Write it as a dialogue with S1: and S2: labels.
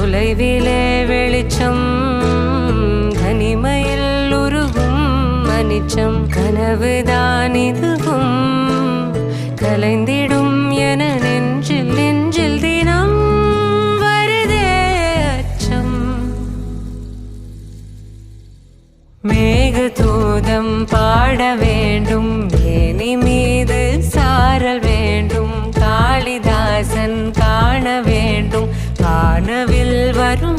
S1: தொலைவிலே வெளிச்சம் தனிமையில் உருகும் மனிச்சம் கனவுதான் இதுவும் கலைந்திடும் என நெஞ்சில் நெஞ்சில் தினம் வருதே அச்சம். மேகதூதம் பாட வேண்டும் ஏனி மீது சாரல் வேண்டும் காளிதாசன் காண வேண்டும் வானவில் வரும்